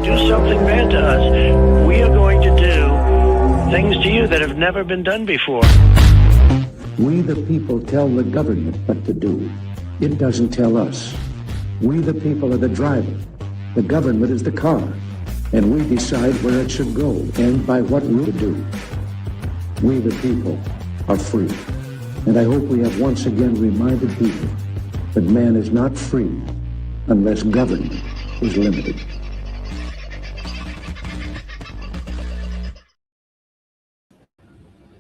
do something bad to us, we are going to do things to you that have never been done before. We the people tell the government what to do. It doesn't tell us. We the people are the driver. The government is the car. And we decide where it should go and by what route to do. We the people are free. And I hope we have once again reminded people that man is not free unless government is limited.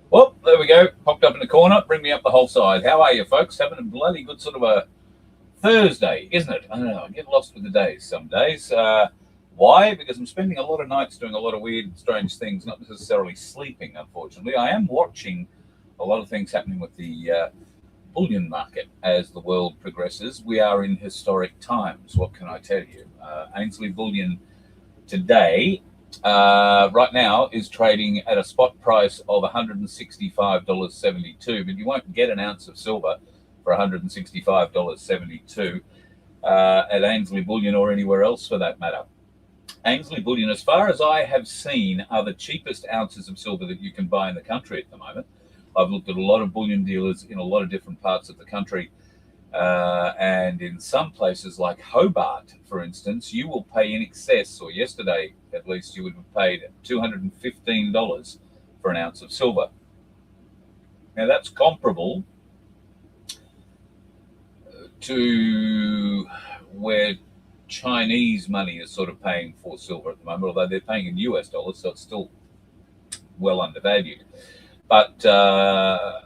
Well, there we go. Popped up in the corner. Bring me up the whole side. How are you, folks? Having a bloody good sort of a Thursday, isn't it? I don't know. I get lost with the days some days. Why? Because I'm spending a lot of nights doing a lot of weird, strange things, not necessarily sleeping, unfortunately. I am watching a lot of things happening with the bullion market as the world progresses. We are in historic times. What can I tell you? Ainslie Bullion today, right now, is trading at a spot price of $165.72, but you won't get an ounce of silver for $165.72 at Ainslie Bullion or anywhere else for that matter. Ainslie Bullion, as far as I have seen, are the cheapest ounces of silver that you can buy in the country at the moment. I've looked at a lot of bullion dealers in a lot of different parts of the country. And in some places like Hobart, for instance, you will pay in excess, or yesterday at least, you would have paid $215 for an ounce of silver. Now that's comparable to where Chinese money is sort of paying for silver at the moment, although they're paying in US dollars, so it's still well undervalued. But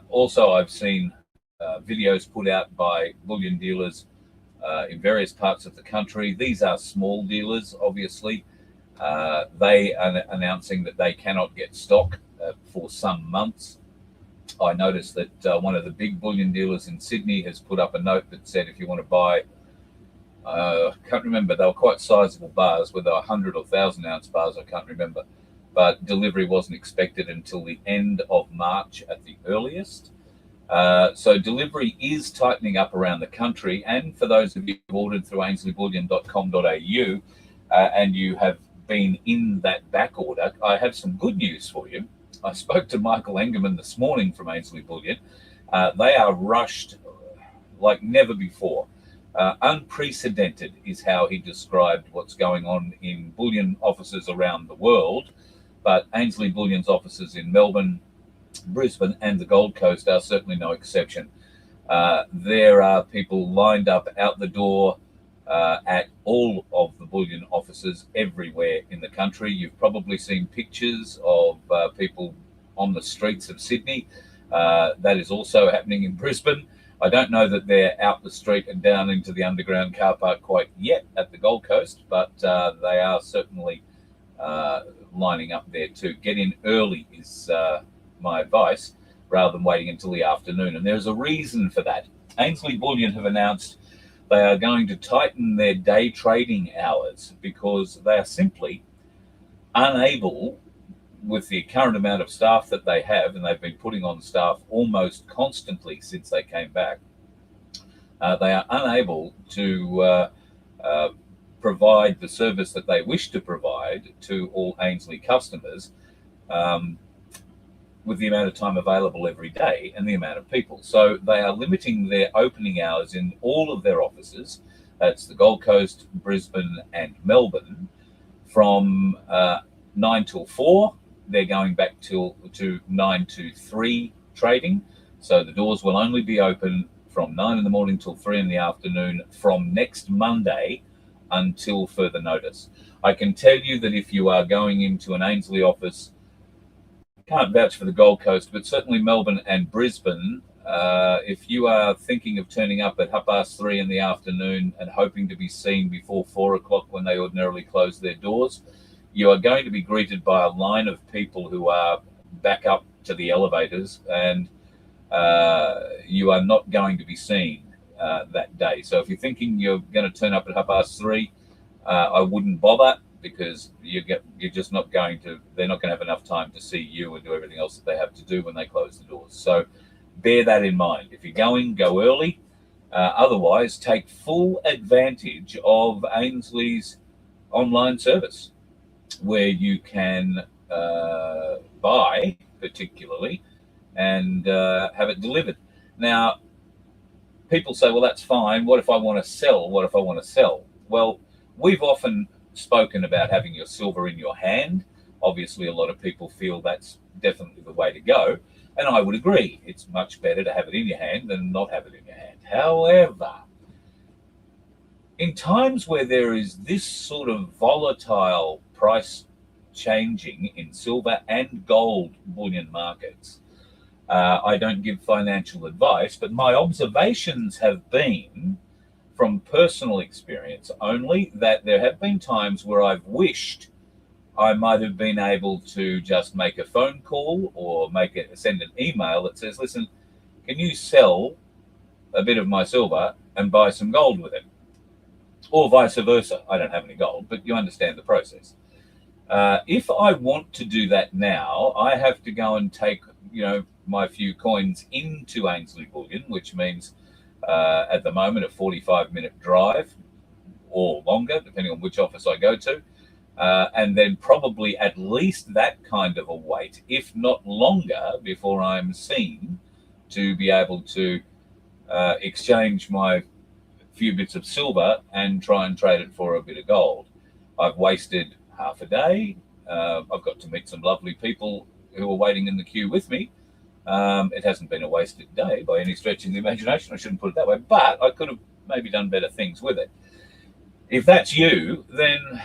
also I've seen videos put out by bullion dealers in various parts of the country. These are small dealers, obviously. They are announcing that they cannot get stock for some months. I noticed that one of the big bullion dealers in Sydney has put up a note that said if you want to buy, I can't remember, they were quite sizable bars, whether 100 or 1,000 ounce bars, I can't remember. But delivery wasn't expected until the end of March at the earliest. So delivery is tightening up around the country. And for those of you who ordered through ainslieBullion.com.au and you have been in that back order, I have some good news for you. I spoke to Michael Engerman this morning from Ainslie Bullion. They are rushed like never before. Unprecedented is how he described what's going on in bullion offices around the world. But Ainslie Bullion's offices in Melbourne, Brisbane and the Gold Coast are certainly no exception. There are people lined up out the door at all of the bullion offices everywhere in the country. You've probably seen pictures of people on the streets of Sydney. That is also happening in Brisbane. I don't know that they're out the street and down into the underground car park quite yet at the Gold Coast, but they are certainly lining up there too. Get in early is my advice, rather than waiting until the afternoon. And there's a reason for that. Ainslie Bullion have announced they are going to tighten their day trading hours because they are simply unable, with the current amount of staff that they have, and they've been putting on staff almost constantly since they came back, they are unable to provide the service that they wish to provide to all Ainslie customers with the amount of time available every day and the amount of people. So they are limiting their opening hours in all of their offices, that's the Gold Coast, Brisbane and Melbourne, from 9 till 4. They're going back to 9 to 3 trading. So the doors will only be open from 9 in the morning till 3 in the afternoon from next Monday until further notice. I can tell you that if you are going into an Ainslie office, can't vouch for the Gold Coast, but certainly Melbourne and Brisbane, if you are thinking of turning up at 3:30 in the afternoon and hoping to be seen before 4 o'clock when they ordinarily close their doors, you are going to be greeted by a line of people who are back up to the elevators, and you are not going to be seen that day. So if you're thinking you're going to turn up at 3:30, I wouldn't bother, because you're just not going to, they're not going to have enough time to see you and do everything else that they have to do when they close the doors. So bear that in mind. If you're going, go early. Otherwise, take full advantage of Ainslie's online service. where you can buy particularly and have it delivered. Now, people say, well, that's fine. What if I want to sell? What if I want to sell? Well, we've often spoken about having your silver in your hand. Obviously, a lot of people feel that's definitely the way to go. And I would agree. It's much better to have it in your hand than not have it in your hand. However, in times where there is this sort of volatile price changing in silver and gold bullion markets, I don't give financial advice, but my observations have been from personal experience only that there have been times where I've wished I might have been able to just make a phone call or send an email that says, listen, can you sell a bit of my silver and buy some gold with it? Or vice versa. I don't have any gold, but you understand the process. If I want to do that now, I have to go and take, my few coins into Ainslie Bullion, which means at the moment a 45-minute drive or longer, depending on which office I go to, and then probably at least that kind of a wait, if not longer, before I'm seen to be able to exchange my few bits of silver and try and trade it for a bit of gold. I've wasted half a day. I've got to meet some lovely people who are waiting in the queue with me. It hasn't been a wasted day by any stretch of the imagination. I shouldn't put it that way, but I could have maybe done better things with it. If that's you, then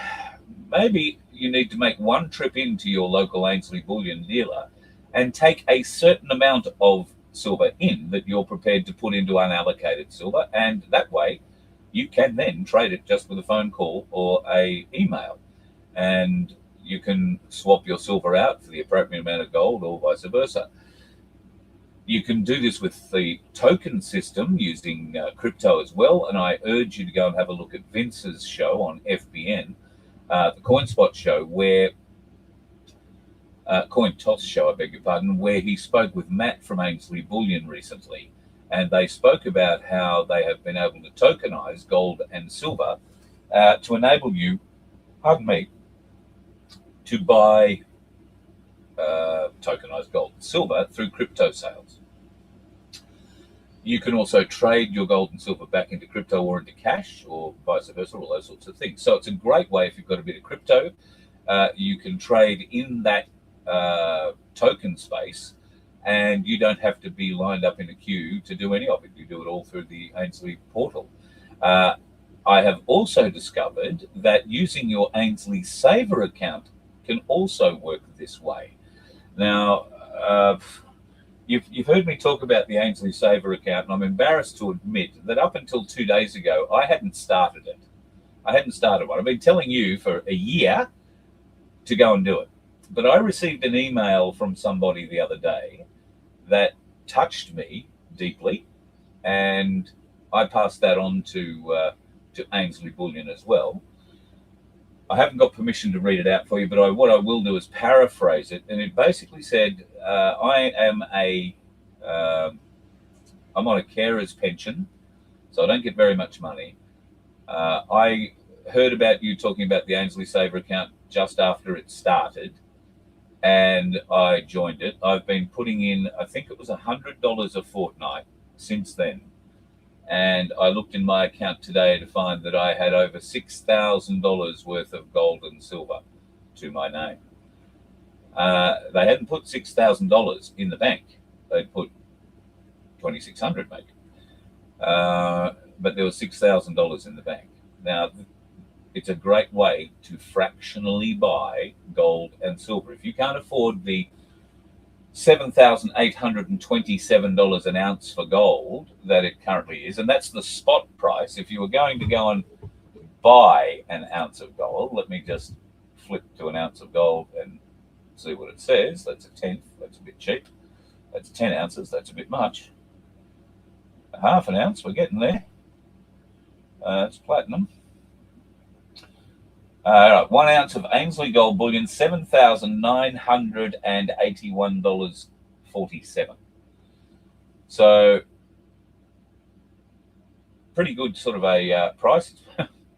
maybe you need to make one trip into your local Ainslie Bullion dealer and take a certain amount of silver in that you're prepared to put into unallocated silver, and that way you can then trade it just with a phone call or a email, and you can swap your silver out for the appropriate amount of gold or vice versa. You can do this with the token system using crypto as well, and I urge you to go and have a look at Vince's show on FBN, the CoinSpot show, where Coin Toss show, I beg your pardon, where he spoke with Matt from Ainslie Bullion recently, and they spoke about how they have been able to tokenize gold and silver to enable you, pardon me, to buy tokenized gold and silver through crypto sales. You can also trade your gold and silver back into crypto or into cash or vice versa, all those sorts of things. So it's a great way if you've got a bit of crypto. You can trade in that token space, and you don't have to be lined up in a queue to do any of it. You do it all through the Ainslie portal. I have also discovered that using your Ainslie Saver account can also work this way. Now, you've heard me talk about the Ainslie Saver account, and I'm embarrassed to admit that up until 2 days ago, I hadn't started it. I hadn't started one. I've been telling you for a year to go and do it. But I received an email from somebody the other day that touched me deeply, and I passed that on to Ainslie Bullion as well. I haven't got permission to read it out for you, but what I will do is paraphrase it. And it basically said, I'm on a carer's pension, so I don't get very much money. I heard about you talking about the Ainslie Saver account just after it started, and I joined it. I've been putting in, I think it was $100 a fortnight since then. And I looked in my account today to find that I had over $6,000 worth of gold and silver to my name. They hadn't put $6,000 in the bank. They'd put $2,600 maybe. But there was $6,000 in the bank. Now, it's a great way to fractionally buy gold and silver. If you can't afford the $7,827 an ounce for gold that it currently is, and that's the spot price. If you were going to go and buy an ounce of gold, let me just flip to an ounce of gold and see what it says. That's a tenth. That's a bit cheap. That's 10 ounces. That's a bit much. A half an ounce. We're getting there. It's platinum. 1 ounce of Ainslie gold bullion, $7,981.47. So pretty good sort of a price.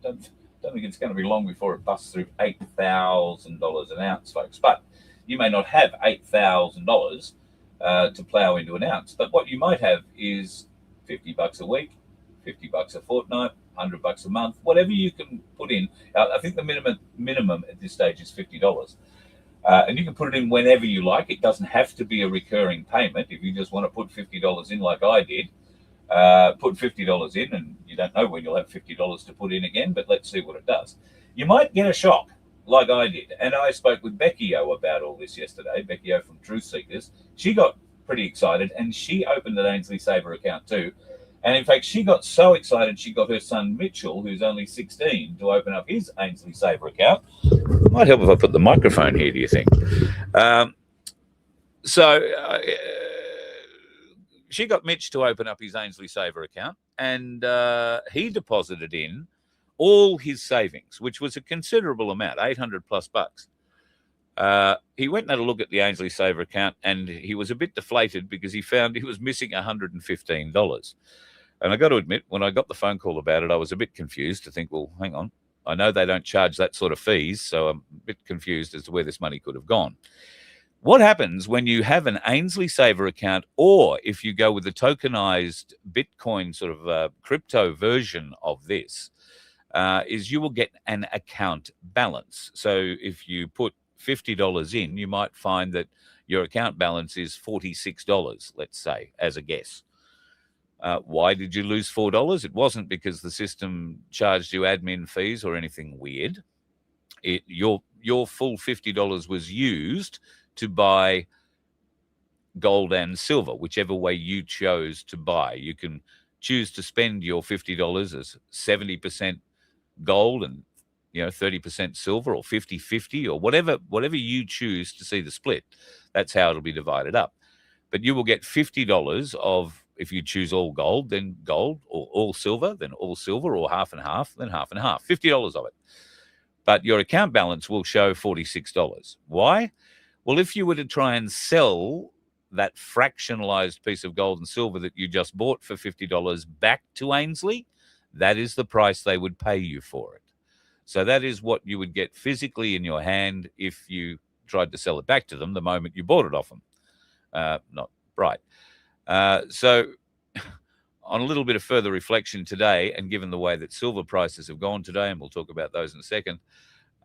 don't don't think it's going to be long before it busts through $8,000 an ounce, folks. But you may not have $8,000 to plow into an ounce. But what you might have is $50 a week, $50 a fortnight, $100 a month, whatever you can put in. I think the minimum at this stage is $50. And you can put it in whenever you like. It doesn't have to be a recurring payment. If you just want to put $50 in like I did, put $50 in, and you don't know when you'll have $50 to put in again, but let's see what it does. You might get a shock like I did. And I spoke with Becky O about all this yesterday, Becky O from Truth Seekers. She got pretty excited, and she opened an Ainslie Saver account too. And in fact, she got so excited, she got her son Mitchell, who's only 16, to open up his Ainslie Saver account. It might help if I put the microphone here, do you think? She got Mitch to open up his Ainslie Saver account, and he deposited in all his savings, which was a considerable amount, 800 plus bucks. He went and had a look at the Ainslie Saver account, and he was a bit deflated because he found he was missing $115. And I got to admit, when I got the phone call about it, I was a bit confused to think, well, hang on, I know they don't charge that sort of fees, so I'm a bit confused as to where this money could have gone. What happens when you have an Ainslie Saver account, or if you go with the tokenized Bitcoin sort of crypto version of this, is you will get an account balance. So if you put $50 in, you might find that your account balance is $46, let's say, as a guess. Why did you lose $4? It wasn't because the system charged you admin fees or anything weird. Your full $50 was used to buy gold and silver, whichever way you chose to buy. You can choose to spend your $50 as 70% gold and 30% silver, or 50-50, or whatever you choose to see the split. That's how it'll be divided up. But you will get $50 of, if you choose all gold, then gold, or all silver, then all silver, or half and half, then half and half, $50 of it. But your account balance will show $46. Why? Well, if you were to try and sell that fractionalized piece of gold and silver that you just bought for $50 back to Ainslie, that is the price they would pay you for it. So that is what you would get physically in your hand if you tried to sell it back to them the moment you bought it off them. Not right. So on a little bit of further reflection today, and given the way that silver prices have gone today, and we'll talk about those in a second,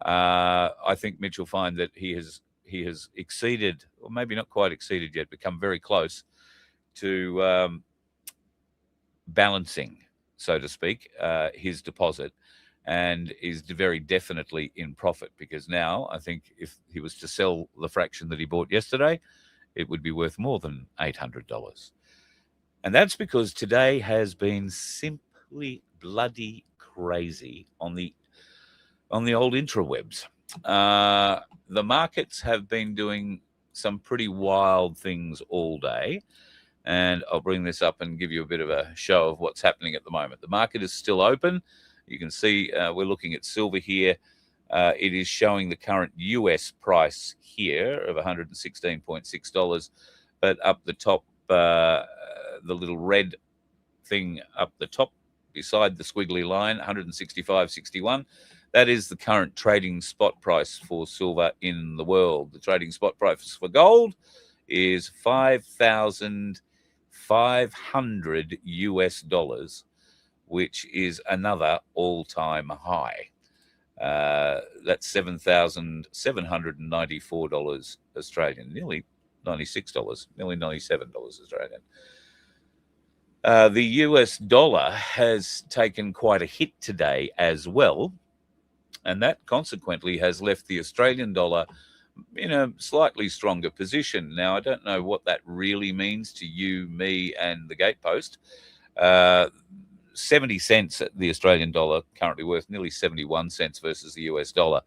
I think Mitch will find that he has exceeded, or maybe not quite exceeded yet, become very close to balancing, so to speak, his deposit, and is very definitely in profit, because now I think if he was to sell the fraction that he bought yesterday, it would be worth more than $800. And that's because today has been simply bloody crazy on the old intrawebs. The markets have been doing some pretty wild things all day, and I'll bring this up and give you a bit of a show of what's happening at the moment. The market is still open. You can see we're looking at silver here. It is showing the current US price here of $116.6, but up the top, the little red thing up the top beside the squiggly line, 165.61. That is the current trading spot price for silver in the world. The trading spot price for gold is $5,500 US, which is another all-time high. That's $7,794 Australian, nearly $96, nearly $97 Australian. The US dollar has taken quite a hit today as well, and that consequently has left the Australian dollar in a slightly stronger position. Now, I don't know what that really means to you, me, and the gatepost. 70 cents at the Australian dollar, currently worth nearly 71 cents versus the US dollar.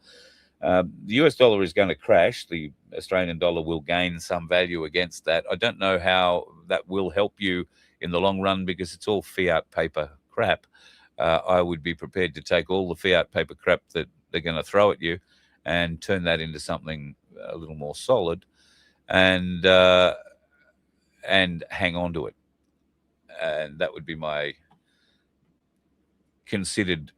The US dollar is going to crash. The Australian dollar will gain some value against that. I don't know how that will help you in the long run, because it's all fiat paper crap. I would be prepared to take all the fiat paper crap that they're going to throw at you and turn that into something a little more solid, and hang on to it. And that would be my considered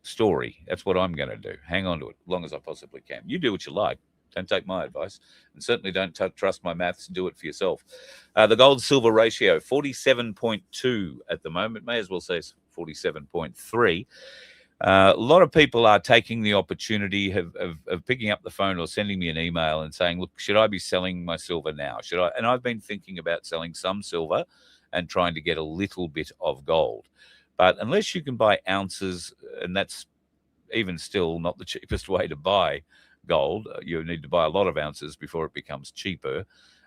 story. That's what I'm going to do. Hang on to it as long as I possibly can. You do what you like. Don't take my advice, and certainly don't trust my maths. Do it for yourself. The gold-silver ratio, 47.2 at the moment. May as well say 47.3. A lot of people are taking the opportunity of picking up the phone or sending me an email and saying, look, should I be selling my silver now? Should I? And I've been thinking about selling some silver and trying to get a little bit of gold. But unless you can buy ounces, and that's even still not the cheapest way to buy gold, you need to buy a lot of ounces before it becomes cheaper.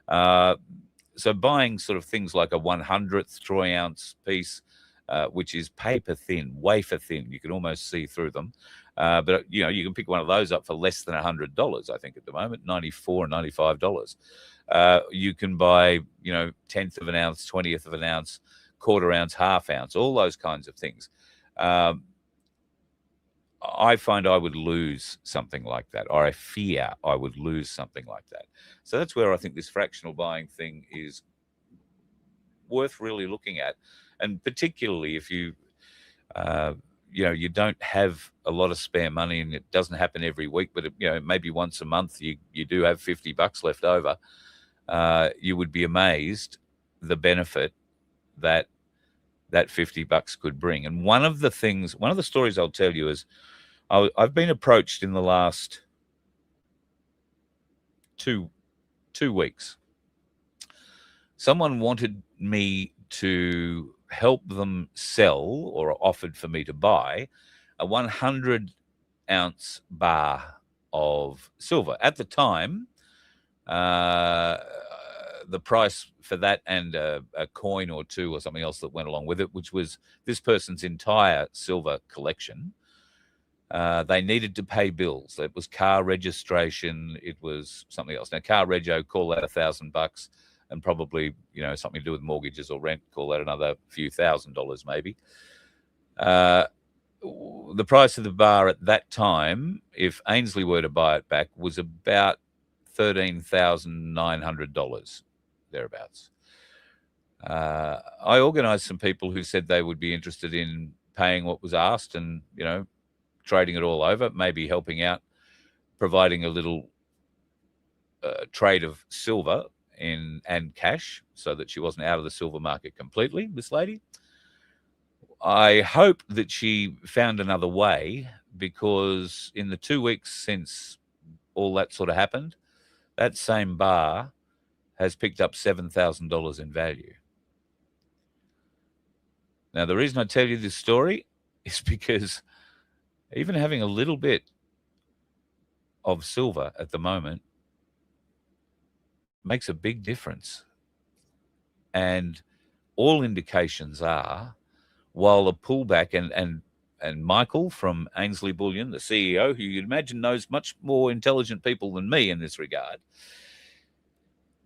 So buying sort of things like a 100th troy ounce piece, which is paper thin, wafer thin, you can almost see through them. But you know, you can pick one of those up for less than $100, I think, at the moment, $94, $95. You can buy, you know, 10th of an ounce, 20th of an ounce, quarter ounce, half ounce, all those kinds of things. I find I would lose something like that, or I fear I would lose something like that. So that's where I think this fractional buying thing is worth really looking at. And particularly if you, you know, you don't have a lot of spare money, and it doesn't happen every week, but, you know, maybe once a month you do have $50 left over, you would be amazed the benefit that $50 could bring. And one of the stories I'll tell you is I've been approached in the last two weeks. Someone wanted me to help them sell, or offered for me to buy, a 100-ounce bar of silver. At the time, the price for that and a coin or two or something else that went along with it, which was this person's entire silver collection, they needed to pay bills. It was car registration. It was something else. Now, car rego, call that $1,000, and probably, you know, something to do with mortgages or rent, call that another few $1,000s maybe. The price of the bar at that time, if Ainslie were to buy it back, was about $13,900, thereabouts. I organised some people who said they would be interested in paying what was asked and, you know, trading it all over, maybe helping out, providing a little trade of silver and cash, so that she wasn't out of the silver market completely, this lady. I hope that she found another way, because in the 2 weeks since all that sort of happened, that same bar has picked up $7,000 in value. Now, the reason I tell you this story is because even having a little bit of silver at the moment makes a big difference. And all indications are, while a pullback, and Michael from Ainslie Bullion, the CEO, who you'd imagine knows much more intelligent people than me in this regard,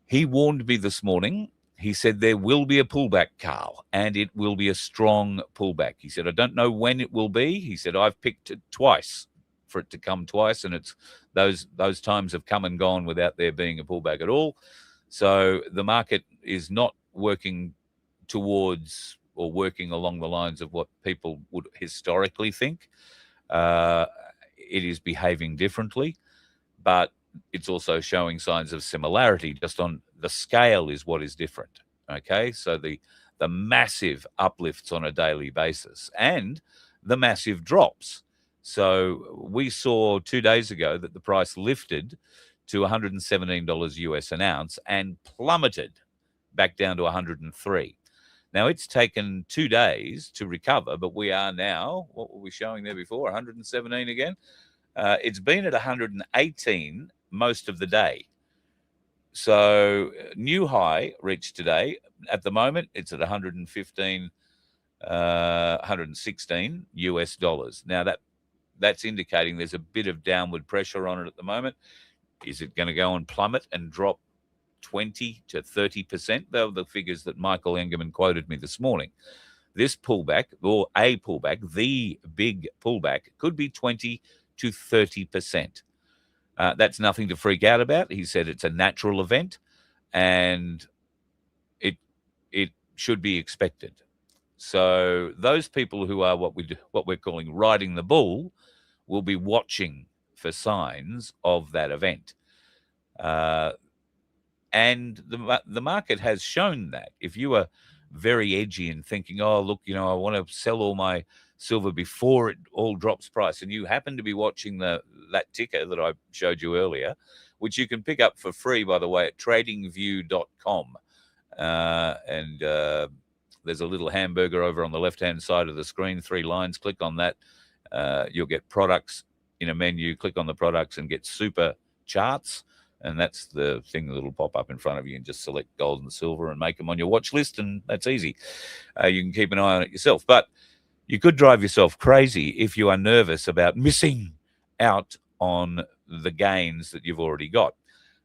he warned me this morning. He said there will be a pullback, Carl, and it will be a strong pullback. He said, I don't know when it will be. He said, I've picked it twice for it to come twice, and it's those times have come and gone without there being a pullback at all. So the market is not working towards or working along the lines of what people would historically think. It is behaving differently, but it's also showing signs of similarity. Just on the scale is what is different. Okay, so the massive uplifts on a daily basis and the massive drops. So we saw 2 days ago that the price lifted to $117 US an ounce and plummeted back down to 103. Now, it's taken 2 days to recover, but we are now, what were we showing there before, 117 again? It's been at 118 most of the day. So new high reached today. At the moment, it's at 115, 116 US dollars. Now, that's indicating there's a bit of downward pressure on it at the moment. Is it going to go and plummet and drop 20 to 30%? They were the figures that Michael Engerman quoted me this morning. This pullback, or a pullback, the big pullback, could be 20 to 30%. That's nothing to freak out about. He said it's a natural event and it should be expected. So those people who are what we're calling riding the bull will be watching for signs of that event. And the market has shown that. If you are very edgy and thinking, oh, look, I want to sell all my silver before it all drops price, and you happen to be watching that ticker that I showed you earlier, which you can pick up for free, by the way, at tradingview.com. And there's a little hamburger over on the left-hand side of the screen, 3 lines. Click on that. You'll get products in a menu. Click on the products and get super charts. And that's the thing that'll pop up in front of you, and just select gold and silver and make them on your watch list, and that's easy. You can keep an eye on it yourself. But you could drive yourself crazy if you are nervous about missing out on the gains that you've already got.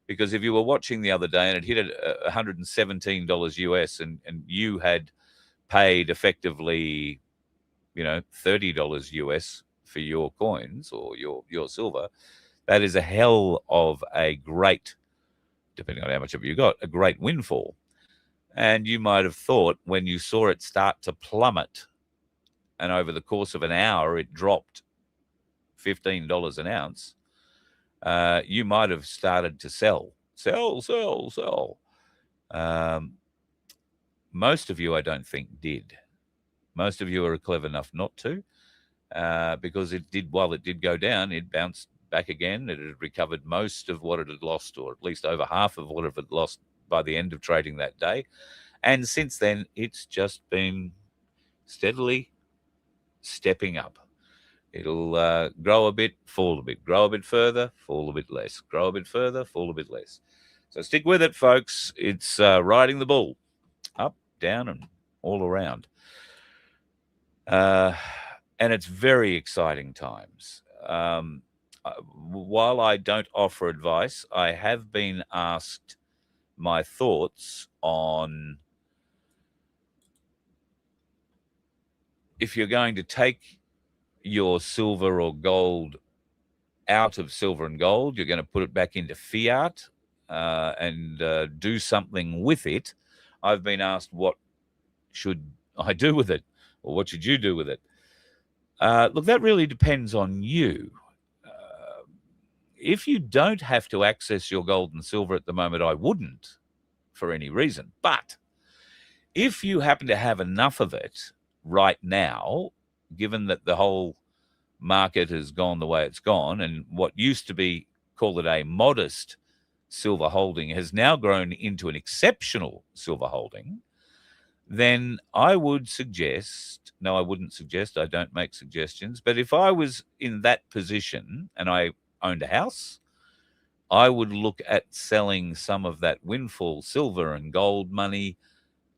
Because if you were watching the other day and it hit at $117 US and you had paid effectively, $30 US for your coins or your silver, that is a hell of a great, depending on how much of you got, a great windfall. And you might have thought when you saw it start to plummet, and over the course of an hour it dropped $15 an ounce, you might have started to sell. Most of you, I don't think, did. Most of you are clever enough not to, because while it did go down, it bounced back again. It had recovered most of what it had lost, or at least over half of what it had lost by the end of trading that day. And since then, it's just been steadily stepping up. It'll grow a bit, fall a bit, grow a bit further, fall a bit less, grow a bit further, fall a bit less. So stick with it, folks. It's riding the bull, up, down, and all around. And it's very exciting times. While I don't offer advice, I have been asked my thoughts on if you're going to take your silver or gold out of silver and gold, you're going to put it back into fiat and do something with it. I've been asked, what should I do with it? Or what should you do with it? Look, that really depends on you. If you don't have to access your gold and silver at the moment, I wouldn't for any reason. But if you happen to have enough of it right now, given that the whole market has gone the way it's gone, and what used to be, call it a modest silver holding, has now grown into an exceptional silver holding, then I would suggest, no, I wouldn't suggest, I don't make suggestions, but if I was in that position and I owned a house, I would look at selling some of that windfall silver and gold money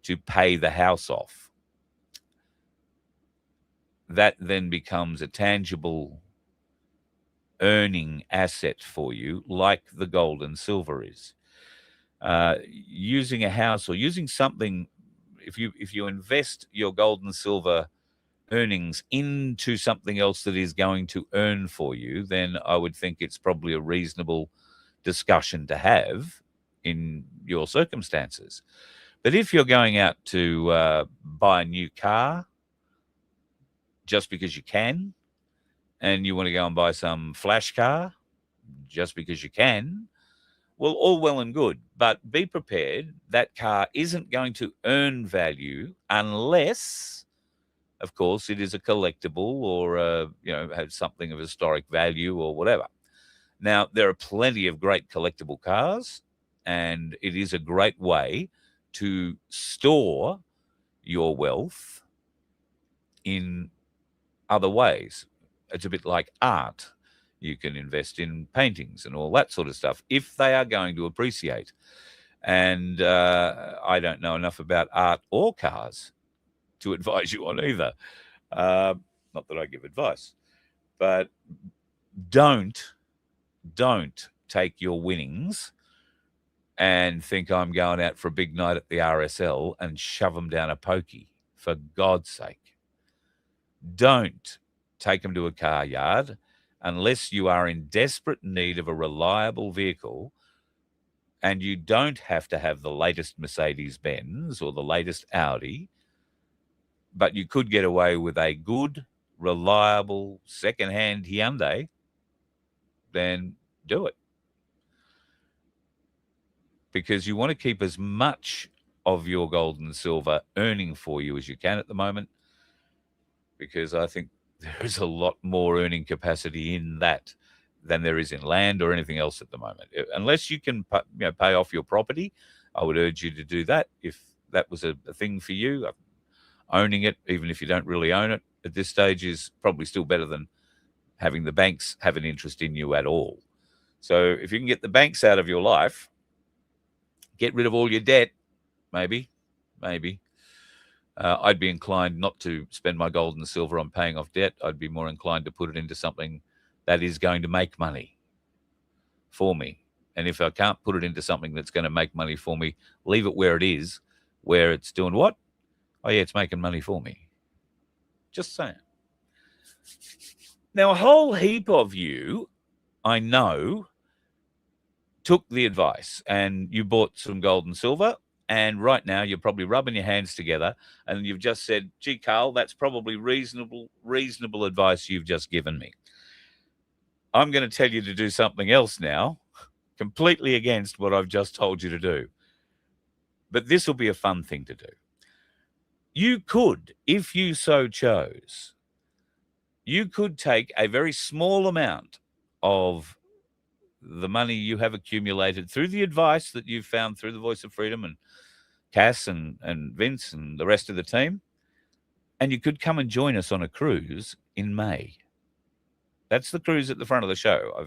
to pay the house off. That then becomes a tangible earning asset for you, like the gold and silver is. Using a house or using something, if you invest your gold and silver earnings into something else that is going to earn for you, then I would think it's probably a reasonable discussion to have in your circumstances. But if you're going out to buy a new car just because you can, and you want to go and buy some flash car just because you can, well, all well and good, but be prepared. That car isn't going to earn value unless, of course, it is a collectible or, has something of historic value or whatever. Now, there are plenty of great collectible cars, and it is a great way to store your wealth in other ways. It's a bit like art. You can invest in paintings and all that sort of stuff if they are going to appreciate. And I don't know enough about art or cars to advise you on either. Not that I give advice, but don't take your winnings and think I'm going out for a big night at the RSL and shove them down a pokey, for God's sake. Don't take them to a car yard unless you are in desperate need of a reliable vehicle, and you don't have to have the latest Mercedes-Benz or the latest Audi. but you could get away with a good, reliable, second-hand Hyundai, then do it. Because you want to keep as much of your gold and silver earning for you as you can at the moment, because I think there is a lot more earning capacity in that than there is in land or anything else at the moment. Unless you can pay off your property, I would urge you to do that if that was a thing for you. Owning it, even if you don't really own it at this stage, is probably still better than having the banks have an interest in you at all. So if you can get the banks out of your life, get rid of all your debt, maybe. I'd be inclined not to spend my gold and silver on paying off debt. I'd be more inclined to put it into something that is going to make money for me. And if I can't put it into something that's going to make money for me, leave it where it is, where it's doing what? Oh, yeah, it's making money for me. Just saying. Now, a whole heap of you, I know, took the advice and you bought some gold and silver, and right now you're probably rubbing your hands together and you've just said, gee, Carl, that's probably reasonable advice you've just given me. I'm going to tell you to do something else now, completely against what I've just told you to do. But this will be a fun thing to do. You could, if you so chose, you could take a very small amount of the money you have accumulated through the advice that you've found through the Voice of Freedom and Cass and Vince and the rest of the team, and you could come and join us on a cruise in May. That's the cruise at the front of the show. I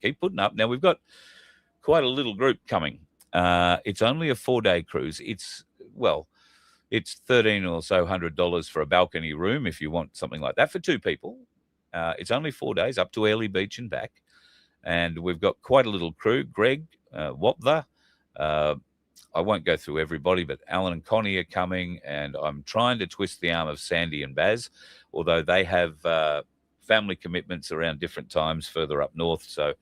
keep putting up. Now, we've got quite a little group coming. It's only a 4-day cruise. It's $13 or so $100 for a balcony room if you want something like that for 2 people. It's only 4 days up to Ainslie Beach and back. And we've got quite a little crew. Greg, Waptha, I won't go through everybody, but Alan and Connie are coming, and I'm trying to twist the arm of Sandy and Baz, although they have family commitments around different times further up north, so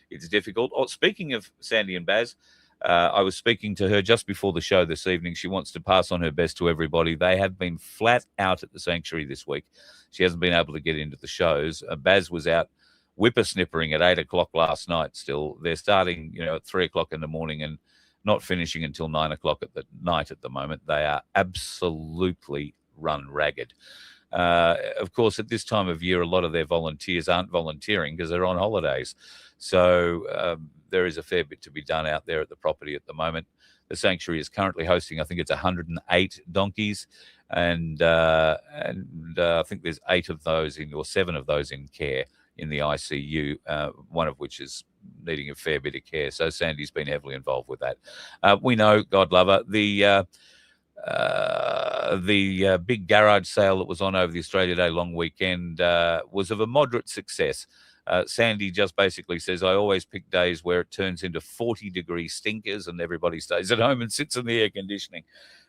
it's difficult. Oh, speaking of Sandy and Baz, I was speaking to her just before the show this evening. She wants to pass on her best to everybody. They have been flat out at the Sanctuary this week. She hasn't been able to get into the shows. Baz was out whippersnippering at 8 o'clock last night still. They're starting, at 3 o'clock in the morning and not finishing until 9 o'clock at the night at the moment. They are absolutely run ragged. Of course, at this time of year, a lot of their volunteers aren't volunteering because they're on holidays. So there is a fair bit to be done out there at the property at the moment. The Sanctuary is currently hosting, I think it's 108 donkeys. And I think there's 8 of those or 7 of those in care in the ICU, one of which is needing a fair bit of care. So Sandy's been heavily involved with that. We know, God love her, the big garage sale that was on over the Australia Day long weekend was of a moderate success. Sandy just basically says, I always pick days where it turns into 40-degree stinkers and everybody stays at home and sits in the air conditioning.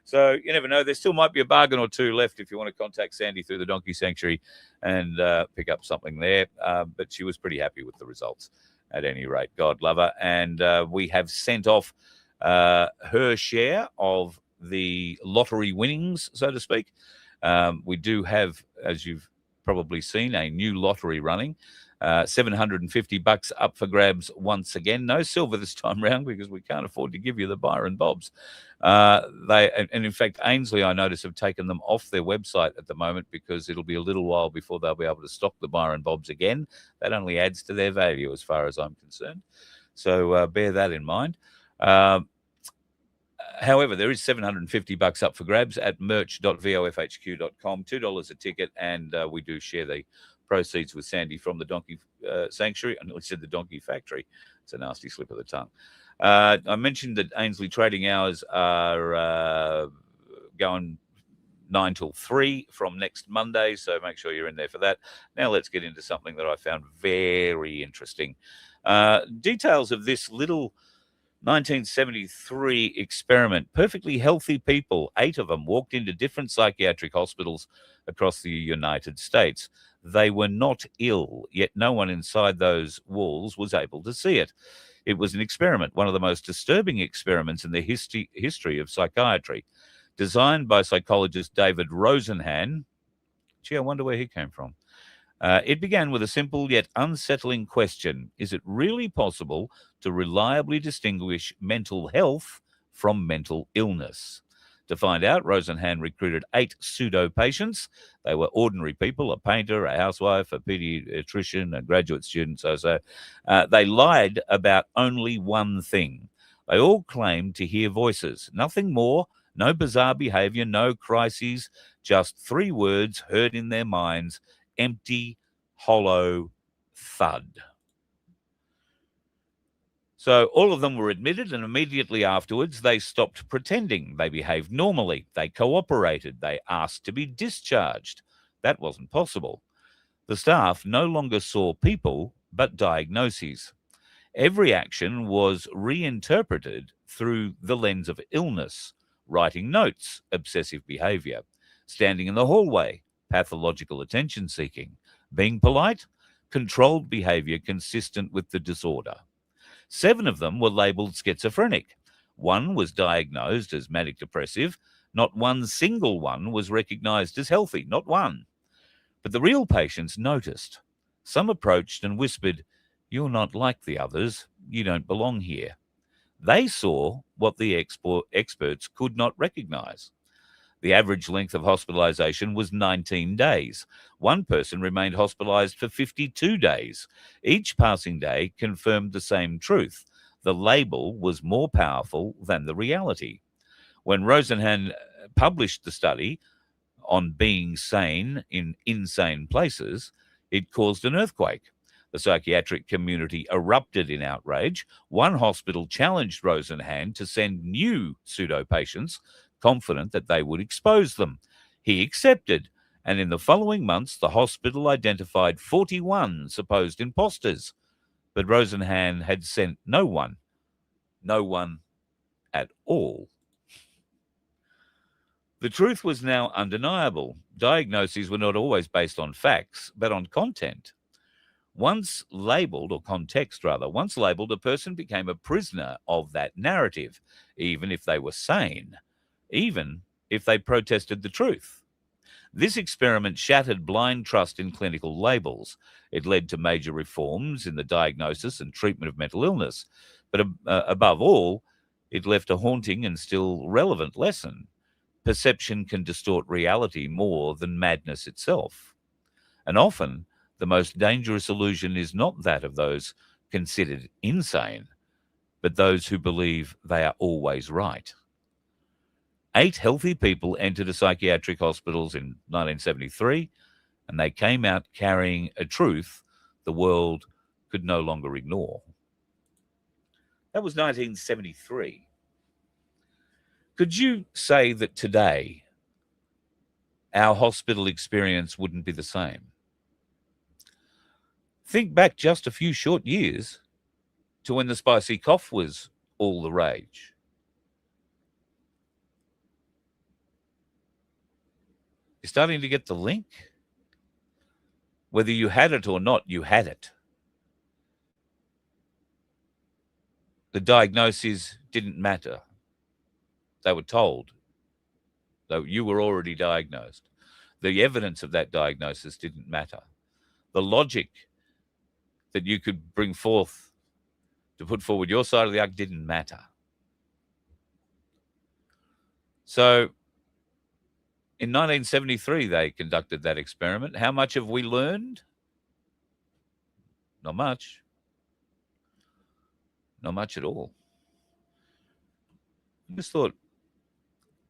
So you never know. There still might be a bargain or 2 left if you want to contact Sandy through the Donkey Sanctuary and pick up something there. But she was pretty happy with the results at any rate. God love her. And we have sent off her share of the lottery winnings, so to speak. We do have, as you've probably seen, a new lottery running. $750 up for grabs once again. No silver this time round because we can't afford to give you the Byron Bobs. And in fact, Ainslie, I notice, have taken them off their website at the moment because it'll be a little while before they'll be able to stock the Byron Bobs again. That only adds to their value as far as I'm concerned. So bear that in mind. However, there is $750 up for grabs at merch.vofhq.com, $2 a ticket, and we do share the proceeds with Sandy from the Donkey Sanctuary. I nearly said the Donkey Factory. It's a nasty slip of the tongue. I mentioned that Ainslie trading hours are going 9 till 3 from next Monday, so make sure you're in there for that. Now let's get into something that I found very interesting. Details of this little 1973 experiment. Perfectly healthy people, 8 of them, walked into different psychiatric hospitals across the United States. They were not ill, yet no one inside those walls was able to see it. It was an experiment, one of the most disturbing experiments in the history of psychiatry. designed by psychologist David Rosenhan. Gee, I wonder where he came from. It began with a simple yet unsettling question. Is it really possible to reliably distinguish mental health from mental illness? To find out, Rosenhan recruited 8 pseudo patients. They were ordinary people, a painter, a housewife, a pediatrician, a graduate student, so. They lied about only one thing. They all claimed to hear voices, nothing more, no bizarre behavior, no crises, just 3 words heard in their minds: empty, hollow thud. So all of them were admitted, and immediately afterwards they stopped pretending. They behaved normally. They cooperated. They asked to be discharged. That wasn't possible. The staff no longer saw people, but diagnoses. Every action was reinterpreted through the lens of illness: writing notes, obsessive behavior; standing in the hallway, pathological attention seeking; being polite, controlled behavior consistent with the disorder. 7 of them were labelled schizophrenic. 1 was diagnosed as manic depressive. Not one single one was recognised as healthy, not one. But the real patients noticed. Some approached and whispered, "You're not like the others. You don't belong here." They saw what the experts could not recognise. The average length of hospitalisation was 19 days. 1 person remained hospitalised for 52 days. Each passing day confirmed the same truth: the label was more powerful than the reality. When Rosenhan published the study on being sane in insane places, it caused an earthquake. The psychiatric community erupted in outrage. One hospital challenged Rosenhan to send new pseudo-patients, confident that they would expose them. He accepted, and in the following months, the hospital identified 41 supposed imposters. But Rosenhan had sent no one at all. The truth was now undeniable. Diagnoses were not always based on facts, but on content. Once labelled, a person became a prisoner of that narrative, even if they were sane, even if they protested the truth. This experiment shattered blind trust in clinical labels. It led to major reforms in the diagnosis and treatment of mental illness. But above all, it left a haunting and still relevant lesson. Perception can distort reality more than madness itself. And often, the most dangerous illusion is not that of those considered insane, but those who believe they are always right. 8 healthy people entered a psychiatric hospitals in 1973, and they came out carrying a truth the world could no longer ignore. That was 1973. Could you say that today our hospital experience wouldn't be the same? Think back just a few short years to when the spicy cough was all the rage. You're starting to get the link? Whether you had it or not, you had it. The diagnoses didn't matter. They were told, though you were already diagnosed. The evidence of that diagnosis didn't matter. The logic that you could bring forth to put forward your side of the argument didn't matter. So in 1973, they conducted that experiment. How much have we learned? Not much. Not much at all. I just thought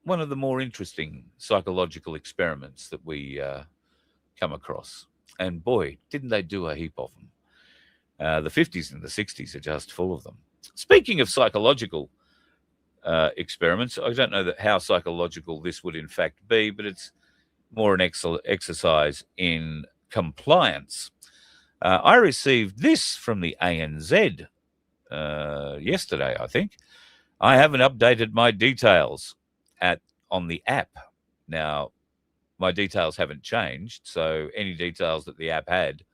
one of the more interesting psychological experiments that we come across. And boy, didn't they do a heap of them. The 50s and the 60s are just full of them. Speaking of psychological experiments, I don't know how psychological this would in fact be, but it's more an exercise in compliance. I received this from the ANZ yesterday, I think. I haven't updated my details on the app. Now, my details haven't changed, so any details that the app had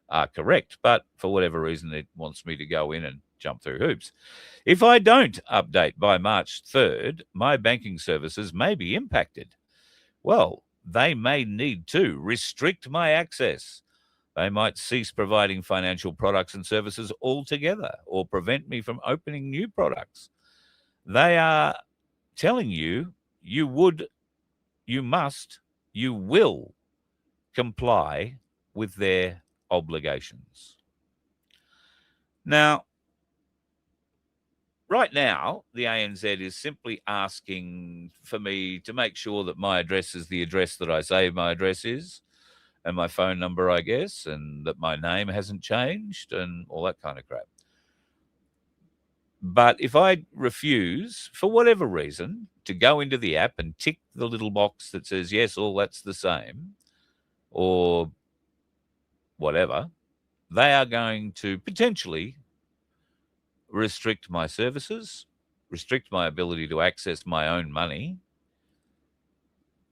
are correct, but for whatever reason, it wants me to go in and jump through hoops. If I don't update by March 3rd, my banking services may be impacted. Well, they may need to restrict my access. They might cease providing financial products and services altogether or prevent me from opening new products. They are telling you you would, you must, you will comply with their obligations. Now, right now, the ANZ is simply asking for me to make sure that my address is the address that I say my address is, and my phone number, I guess, and that my name hasn't changed and all that kind of crap. But if I refuse, for whatever reason, to go into the app and tick the little box that says, yes, all that's the same, or whatever, they are going to potentially restrict my services, restrict my ability to access my own money,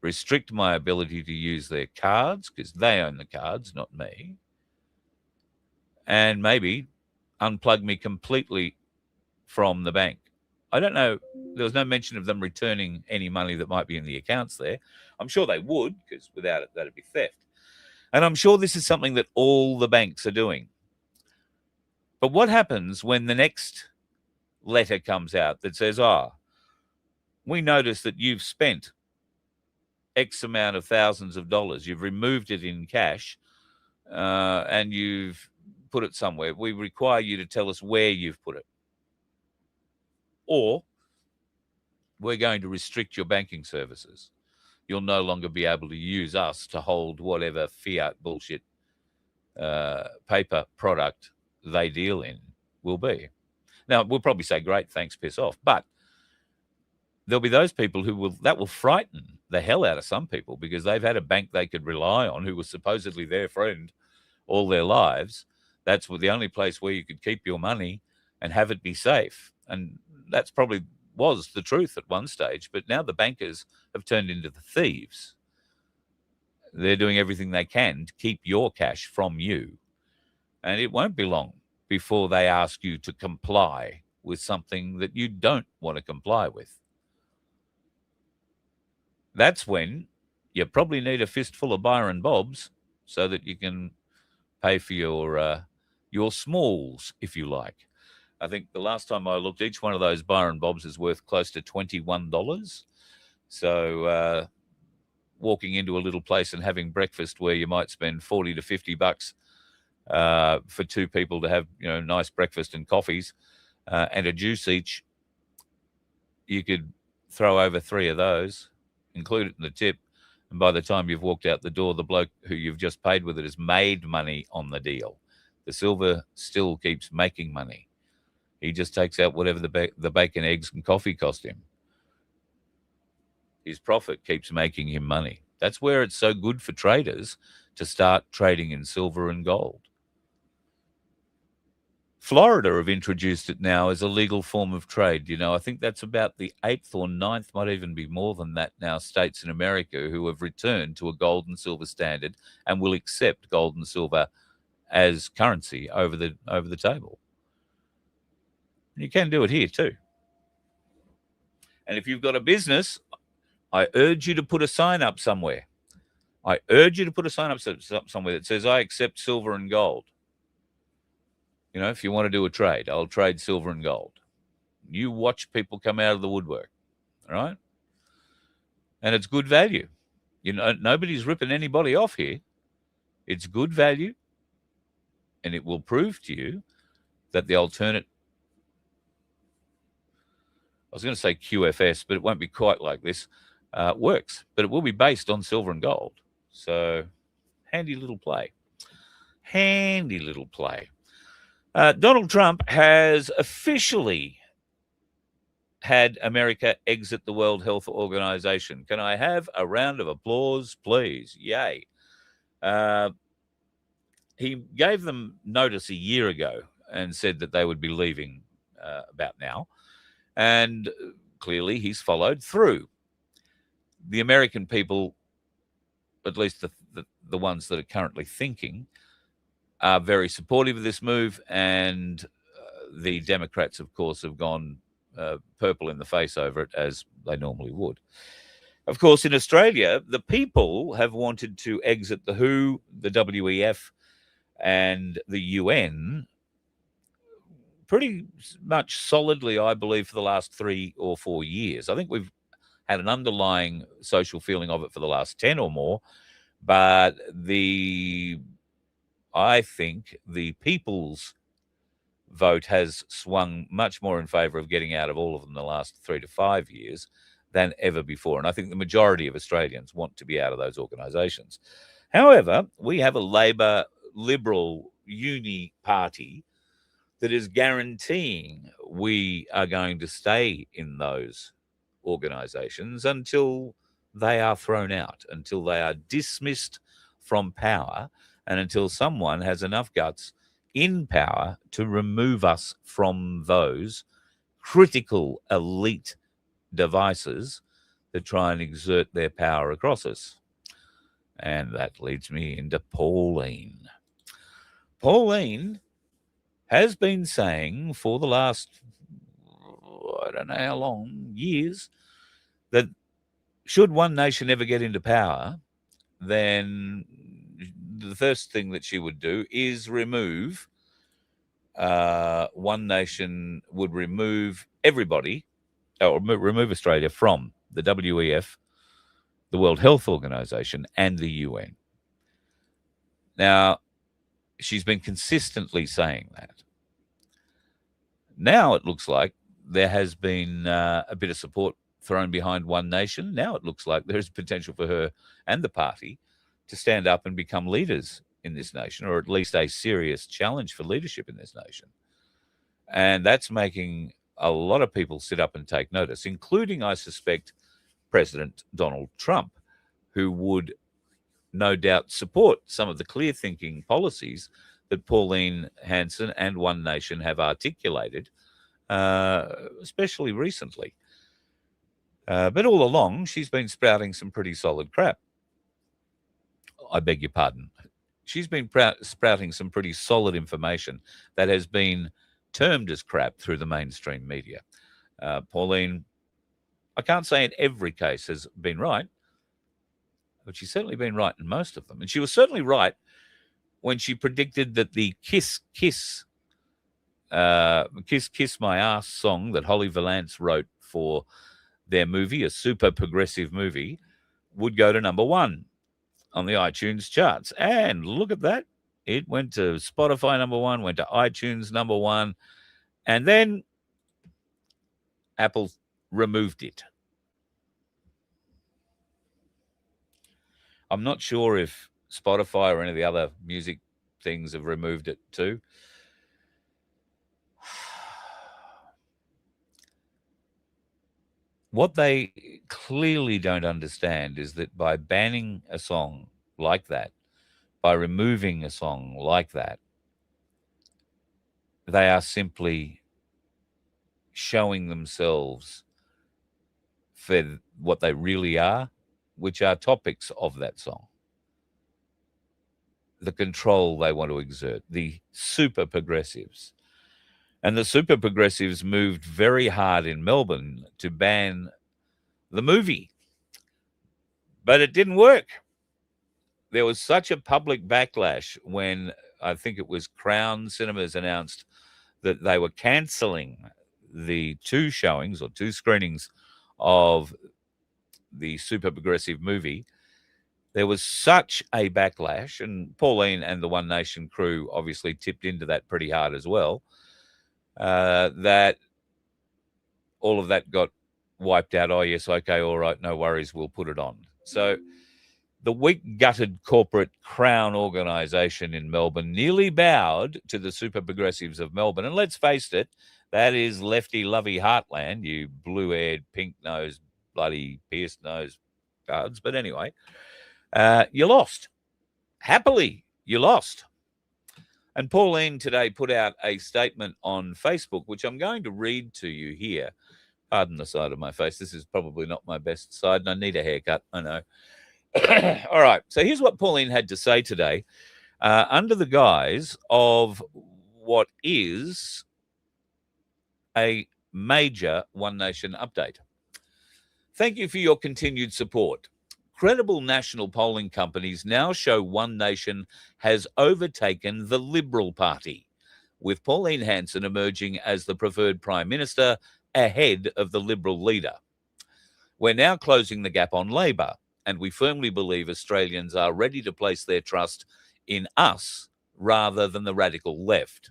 restrict my ability to use their cards because they own the cards, not me, and maybe unplug me completely from the bank. I don't know. There was no mention of them returning any money that might be in the accounts there. I'm sure they would, because without it, that'd be theft. And I'm sure this is something that all the banks are doing. But what happens when the next letter comes out that says, we notice that you've spent X amount of thousands of dollars, you've removed it in cash, and you've put it somewhere. We require you to tell us where you've put it. Or we're going to restrict your banking services. You'll no longer be able to use us to hold whatever fiat bullshit paper product they deal in will be. Now, we'll probably say, great, thanks, piss off. But there'll be those people that will frighten the hell out of some people because they've had a bank they could rely on who was supposedly their friend all their lives. That's the only place where you could keep your money and have it be safe. And that's probably was the truth at one stage. But now the bankers have turned into the thieves. They're doing everything they can to keep your cash from you. And it won't be long before they ask you to comply with something that you don't want to comply with. That's when you probably need a fistful of Byron Bobs so that you can pay for your smalls, if you like. I think the last time I looked, each one of those Byron Bobs is worth close to $21. So walking into a little place and having breakfast where you might spend $40 to $50 for two people to have nice breakfast and coffees and a juice each, you could throw over 3 of those, include it in the tip, and by the time you've walked out the door, the bloke who you've just paid with it has made money on the deal. The silver still keeps making money. He just takes out whatever the bacon, eggs, and coffee cost him. His profit keeps making him money. That's where it's so good for traders to start trading in silver and gold. Florida have introduced it now as a legal form of trade. I think that's about the 8th or 9th, might even be more than that now, states in America who have returned to a gold and silver standard and will accept gold and silver as currency over the table. And you can do it here too. And if you've got a business, I urge you to put a sign up somewhere. I urge you to put a sign up somewhere that says, I accept silver and gold. If you want to do a trade, I'll trade silver and gold. You watch people come out of the woodwork, all right? And it's good value. Nobody's ripping anybody off here. It's good value, and it will prove to you that the alternate, I was going to say QFS, but it won't be quite like this, works. But it will be based on silver and gold. So handy little play. Handy little play. Donald Trump has officially had America exit the World Health Organization. Can I have a round of applause, please? Yay. He gave them notice a year ago and said that they would be leaving about now. And clearly he's followed through. The American people, at least the ones that are currently thinking, are very supportive of this move, and the Democrats, of course, have gone purple in the face over it, as they normally would. Of course, in Australia, the people have wanted to exit the WHO, the WEF, and the UN pretty much solidly, I believe, for the last 3 or 4 years. I think we've had an underlying social feeling of it for the last 10 or more, but I think the people's vote has swung much more in favour of getting out of all of them the last 3 to 5 years than ever before. And I think the majority of Australians want to be out of those organisations. However, we have a Labor Liberal uni party that is guaranteeing we are going to stay in those organisations until they are thrown out, until they are dismissed from power, and until someone has enough guts in power to remove us from those critical elite devices that try and exert their power across us. And that leads me into Pauline. Pauline has been saying for the last, I don't know how long, years, that should one nation ever get into power, then the first thing that she would do is remove, one nation would remove everybody, or remove Australia from the WEF, the World Health Organization, and the UN. Now, she's been consistently saying that. Now it looks like there has been a bit of support thrown behind one nation. Now it looks like there's potential for her and the party to stand up and become leaders in this nation, or at least a serious challenge for leadership in this nation. And that's making a lot of people sit up and take notice, including, I suspect, President Donald Trump, who would no doubt support some of the clear-thinking policies that Pauline Hanson and One Nation have articulated, especially recently. But all along, she's been sprouting some pretty solid crap. I beg your pardon. She's been sprouting some pretty solid information that has been termed as crap through the mainstream media. Pauline, I can't say in every case has been right, but she's certainly been right in most of them. And she was certainly right when she predicted that the Kiss My Ass song that Holly Valance wrote for their movie, a super progressive movie, would go to number 1 on the iTunes charts. And look at that. It went to Spotify number 1, went to iTunes number 1, and then Apple removed it. I'm not sure if Spotify or any of the other music things have removed it too. What they clearly don't understand is that by banning a song like that, by removing a song like that, they are simply showing themselves for what they really are, which are topics of that song. The control they want to exert, the super progressives. And the super progressives moved very hard in Melbourne to ban the movie. But it didn't work. There was such a public backlash when I think it was Crown Cinemas announced that they were cancelling the 2 showings or 2 screenings of the super progressive movie. There was such a backlash, and Pauline and the One Nation crew obviously tipped into that pretty hard as well, that all of that got wiped out. Oh, yes, okay, all right, no worries, we'll put it on. So the weak-gutted corporate Crown organisation in Melbourne nearly bowed to the super progressives of Melbourne. And let's face it, that is lefty-lovey heartland, you blue-haired, pink-nosed, bloody pierced-nosed cards. But anyway, you lost. Happily, you lost. And Pauline today put out a statement on Facebook, which I'm going to read to you here. Pardon the side of my face. This is probably not my best side, and I need a haircut, I know. All right, so here's what Pauline had to say today under the guise of what is a major One Nation update. Thank you for your continued support. Credible national polling companies now show One Nation has overtaken the Liberal Party, with Pauline Hanson emerging as the preferred Prime Minister ahead of the Liberal leader. We're now closing the gap on Labor, and we firmly believe Australians are ready to place their trust in us rather than the radical left.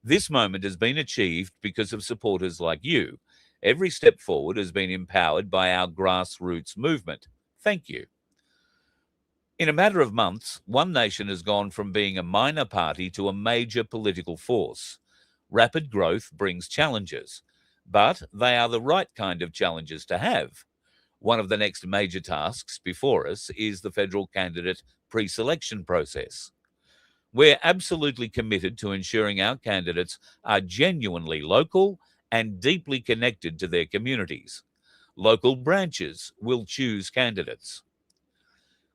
This moment has been achieved because of supporters like you. Every step forward has been empowered by our grassroots movement. Thank you. In a matter of months, One Nation has gone from being a minor party to a major political force. Rapid growth brings challenges, but they are the right kind of challenges to have. One of the next major tasks before us is the federal candidate pre-selection process. We're absolutely committed to ensuring our candidates are genuinely local and deeply connected to their communities. Local branches will choose candidates.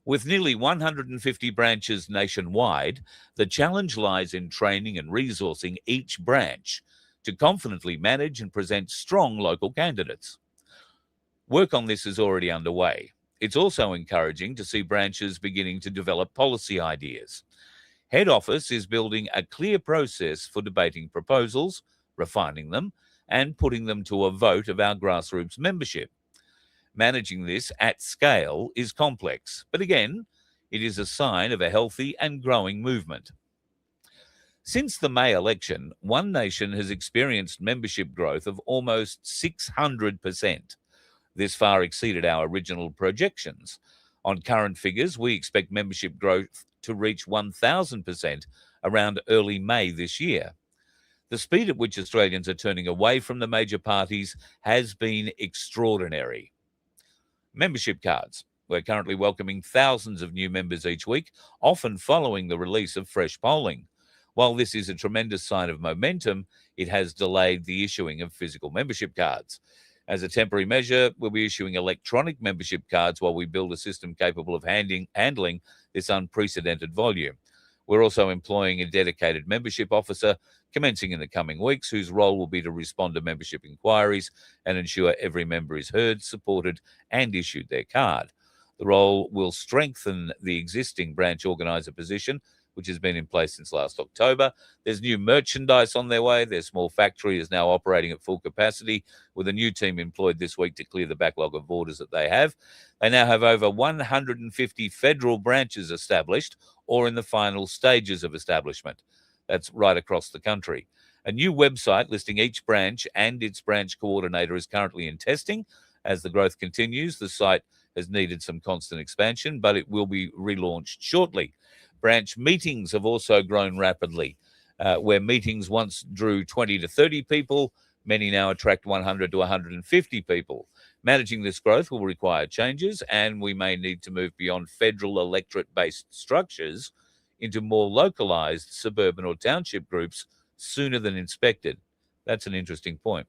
With nearly 150 branches nationwide, the challenge lies in training and resourcing each branch to confidently manage and present strong local candidates. Work on this is already underway. It's also encouraging to see branches beginning to develop policy ideas. Head Office is building a clear process for debating proposals, refining them, and putting them to a vote of our grassroots membership. Managing this at scale is complex, but again, it is a sign of a healthy and growing movement. Since the May election, One Nation has experienced membership growth of almost 600%. This far exceeded our original projections. On current figures, we expect membership growth to reach 1,000% around early May this year. The speed at which Australians are turning away from the major parties has been extraordinary. Membership cards. We're currently welcoming thousands of new members each week, often following the release of fresh polling. While this is a tremendous sign of momentum, it has delayed the issuing of physical membership cards. As a temporary measure, we'll be issuing electronic membership cards while we build a system capable of handling this unprecedented volume. We're also employing a dedicated membership officer commencing in the coming weeks, whose role will be to respond to membership inquiries and ensure every member is heard, supported, and issued their card. The role will strengthen the existing branch organiser position, which has been in place since last October. There's new merchandise on their way. Their small factory is now operating at full capacity, with a new team employed this week to clear the backlog of orders that they have. They now have over 150 federal branches established or in the final stages of establishment. That's right across the country. A new website listing each branch and its branch coordinator is currently in testing. As the growth continues, the site has needed some constant expansion, but it will be relaunched shortly. Branch meetings have also grown rapidly. Where meetings once drew 20 to 30 people, many now attract 100 to 150 people. Managing this growth will require changes, and we may need to move beyond federal electorate-based structures into more localised suburban or township groups sooner than expected. That's an interesting point.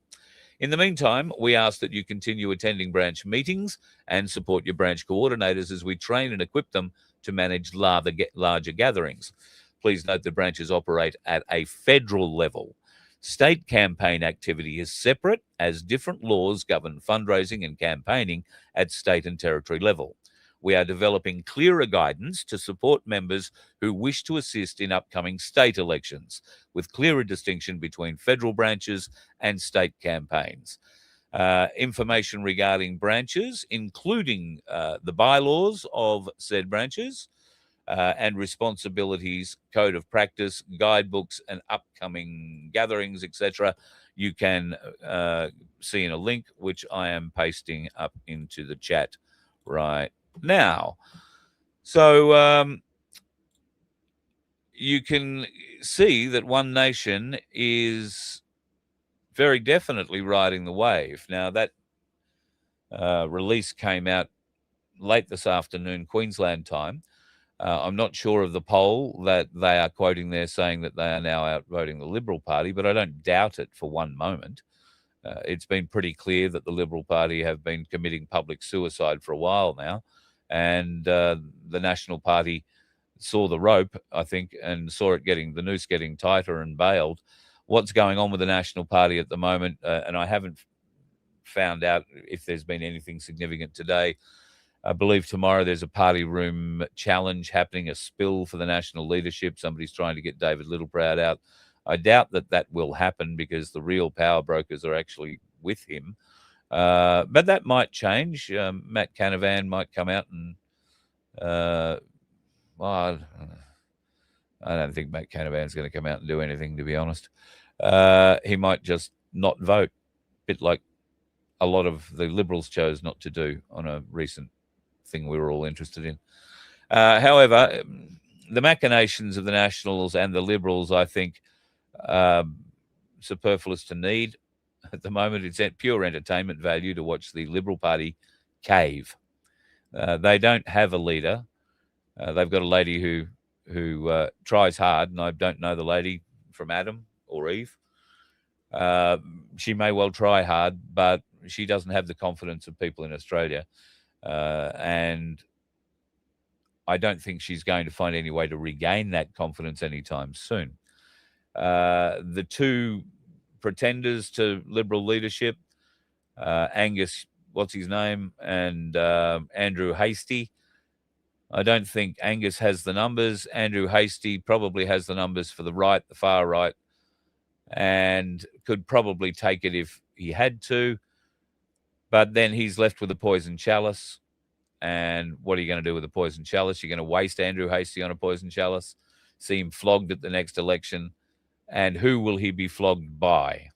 In the meantime, we ask that you continue attending branch meetings and support your branch coordinators as we train and equip them to manage larger gatherings. Please note that branches operate at a federal level. State campaign activity is separate, as different laws govern fundraising and campaigning at state and territory level. We are developing clearer guidance to support members who wish to assist in upcoming state elections, with clearer distinction between federal branches and state campaigns. Information regarding branches, including the bylaws of said branches and responsibilities, code of practice, guidebooks, and upcoming gatherings, etc., you can see in a link which I am pasting up into the chat right now. So you can see that One Nation is very definitely riding the wave. Now, that release came out late this afternoon, Queensland time. I'm not sure of the poll that they are quoting there, saying that they are now outvoting the Liberal Party, but I don't doubt it for one moment. It's been pretty clear that the Liberal Party have been committing public suicide for a while now, and the National Party saw the rope, I think, and saw the noose getting tighter and bailed. What's going on with the National Party at the moment, and I haven't found out if there's been anything significant today. I believe tomorrow there's a party room challenge happening, a spill for the national leadership. Somebody's trying to get David Littleproud out. I doubt that will happen because the real power brokers are actually with him. But that might change. Matt Canavan might come out and, well, I don't think Matt Canavan's going to come out and do anything, to be honest. He might just not vote, a bit like a lot of the Liberals chose not to do on a recent thing we were all interested in. However, the machinations of the Nationals and the Liberals, I think, superfluous to need. At the moment, it's at pure entertainment value to watch the Liberal Party cave. They don't have a leader. They've got a lady who tries hard, and I don't know the lady from Adam or Eve. She may well try hard, but she doesn't have the confidence of people in Australia. And I don't think she's going to find any way to regain that confidence anytime soon. The two pretenders to Liberal leadership, Angus, what's his name, and Andrew Hastie. I don't think Angus has the numbers. Andrew Hastie probably has the numbers for the right, the far right, and could probably take it if he had to. But then he's left with a poison chalice. And what are you going to do with a poison chalice? You're going to waste Andrew Hastie on a poison chalice, see him flogged at the next election. And who will he be flogged by?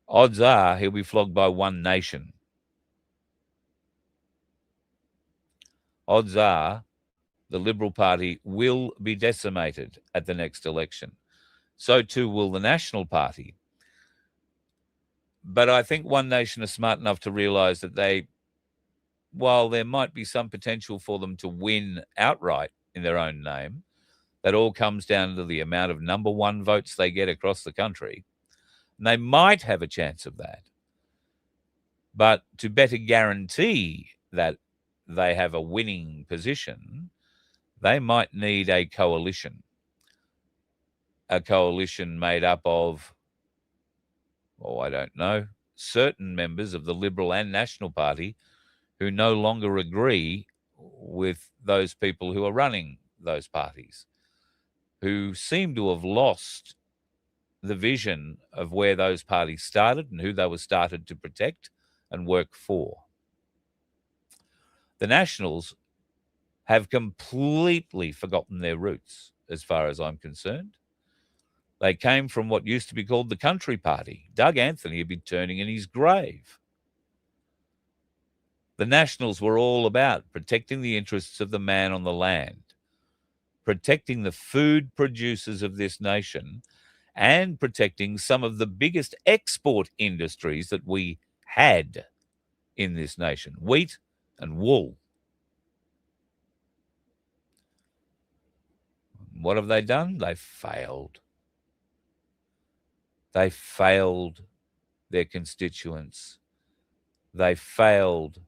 Odds are he'll be flogged by One Nation. Odds are the Liberal Party will be decimated at the next election. So too will the National Party. But I think One Nation are smart enough to realise that while there might be some potential for them to win outright in their own name, that all comes down to the amount of number one votes they get across the country. And they might have a chance of that. But to better guarantee that they have a winning position, they might need a coalition. A coalition made up of, I don't know, certain members of the Liberal and National Party who no longer agree with those people who are running those parties, who seem to have lost the vision of where those parties started and who they were started to protect and work for. The Nationals have completely forgotten their roots, as far as I'm concerned. They came from what used to be called the Country Party. Doug Anthony had been turning in his grave. The Nationals were all about protecting the interests of the man on the land, protecting the food producers of this nation, and protecting some of the biggest export industries that we had in this nation, wheat and wool. What have they done? They failed. They failed their constituents. They failed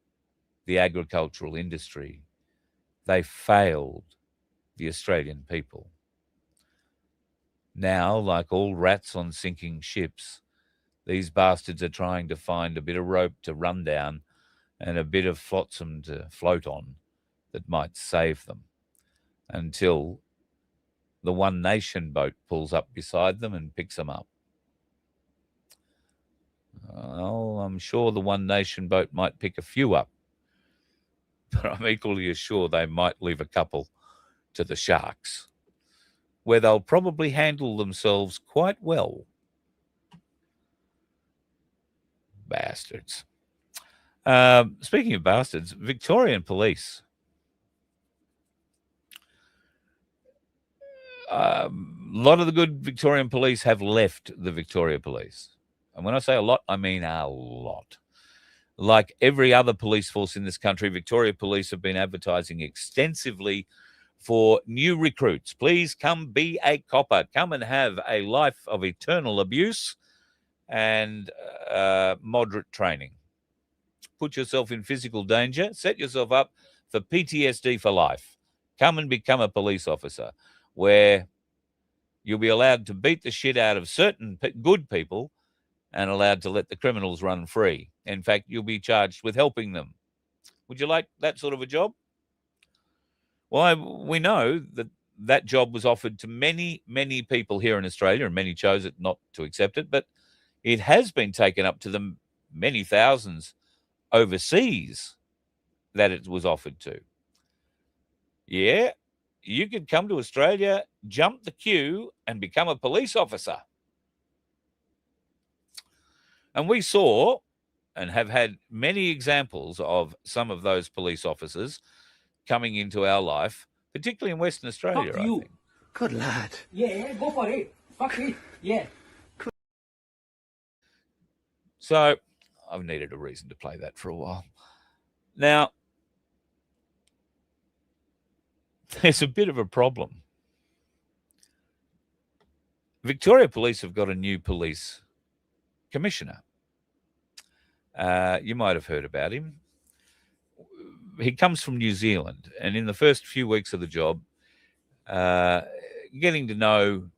the agricultural industry. They failed the Australian people. Now, like all rats on sinking ships, these bastards are trying to find a bit of rope to run down and a bit of flotsam to float on that might save them until the One Nation boat pulls up beside them and picks them up. Well, I'm sure the One Nation boat might pick a few up, but I'm equally as sure they might leave a couple to the sharks, where they'll probably handle themselves quite well. Bastards. Speaking of bastards, Victorian police. A lot of the good Victorian police have left the Victoria Police. And when I say a lot, I mean a lot. Like every other police force in this country, Victoria Police have been advertising extensively for new recruits. Please come be a copper. Come and have a life of eternal abuse and moderate training. Put yourself in physical danger. Set yourself up for PTSD for life. Come and become a police officer, where you'll be allowed to beat the shit out of certain good people and allowed to let the criminals run free. In fact, you'll be charged with helping them. Would you like that sort of a job? Well, we know that that job was offered to many, many people here in Australia, and many chose it not to accept it, but it has been taken up to the many thousands overseas that it was offered to. Yeah, you could come to Australia, jump the queue, and become a police officer. And we saw and have had many examples of some of those police officers coming into our life, particularly in Western Australia, I think. Good lad. Yeah, go for it. Fuck it. Yeah. So I've needed a reason to play that for a while. Now, there's a bit of a problem. Victoria Police have got a new police commissioner. You might have heard about him. He comes from New Zealand, and in the first few weeks of the job, getting to know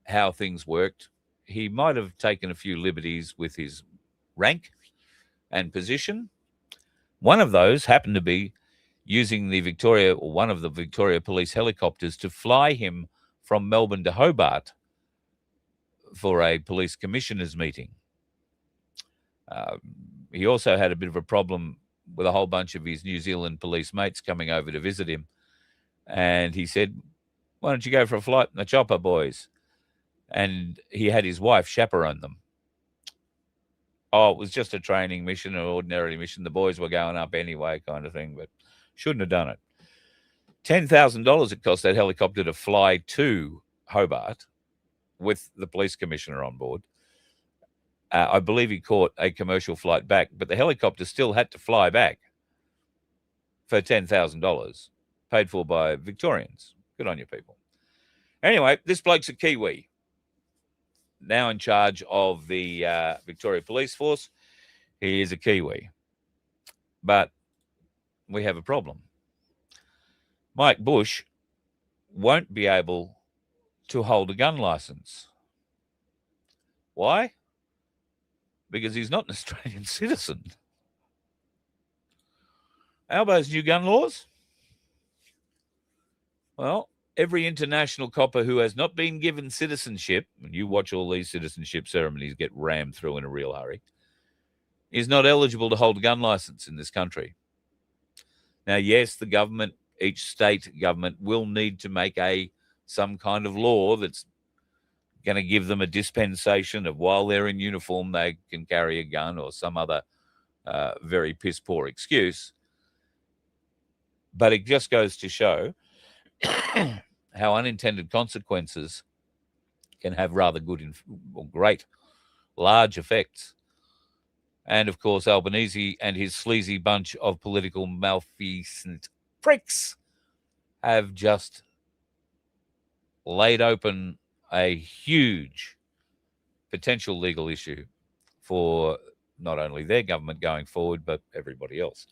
how things worked, he might have taken a few liberties with his rank and position. One of those happened to be using one of the Victoria Police helicopters to fly him from Melbourne to Hobart for a police commissioners meeting. He also had a bit of a problem with a whole bunch of his New Zealand police mates coming over to visit him. And he said, "Why don't you go for a flight in the chopper, boys?" And he had his wife chaperone them. Oh, it was just a training mission, an ordinary mission. The boys were going up anyway, kind of thing, but shouldn't have done it. $10,000 it cost that helicopter to fly to Hobart with the police commissioner on board. I believe he caught a commercial flight back, but the helicopter still had to fly back for $10,000, paid for by Victorians. Good on you, people. Anyway, this bloke's a Kiwi, now in charge of the Victoria Police Force. He is a Kiwi. But we have a problem. Mike Bush won't be able to hold a gun license. Why? Because he's not an Australian citizen. Albo's new gun laws? Well, every international copper who has not been given citizenship, and you watch all these citizenship ceremonies get rammed through in a real hurry, is not eligible to hold a gun license in this country. Now, yes, the government, each state government, will need to make some kind of law that's going to give them a dispensation of while they're in uniform they can carry a gun, or some other very piss poor excuse. But it just goes to show how unintended consequences can have rather good or great large effects. And of course, Albanese and his sleazy bunch of political malfeasant pricks have just laid open a huge potential legal issue for not only their government going forward, but everybody else.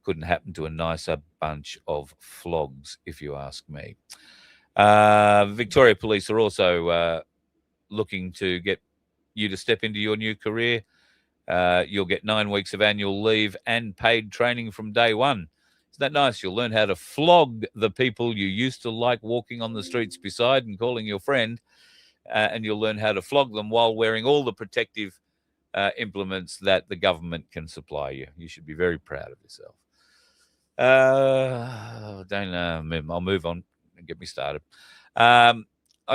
Couldn't happen to a nicer bunch of flogs, if you ask me. Victoria Police are also looking to get you to step into your new career. You'll get 9 weeks of annual leave and paid training from day one. Isn't that nice? You'll learn how to flog the people you used to like walking on the streets beside and calling your friend, and you'll learn how to flog them while wearing all the protective implements that the government can supply you. You should be very proud of yourself. I'll move on and get me started. I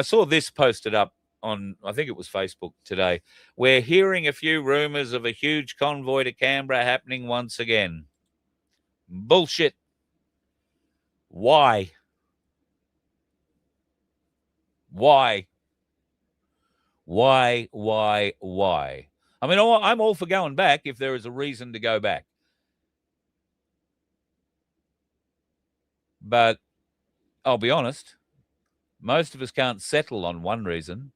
saw this posted up on, I think it was Facebook today. We're hearing a few rumors of a huge convoy to Canberra happening once again. Bullshit. Why? Why? Why? I mean, I'm all for going back if there is a reason to go back. But I'll be honest, most of us can't settle on one reason.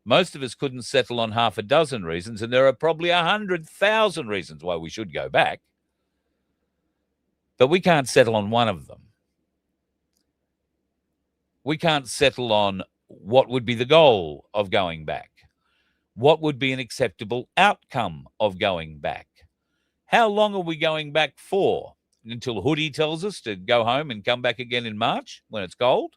Most of us couldn't settle on half a dozen reasons, and there are probably 100,000 reasons why we should go back. But we can't settle on one of them. We can't settle on what would be the goal of going back. What would be an acceptable outcome of going back? How long are we going back for? Until Hoodie tells us to go home and come back again in March when it's cold?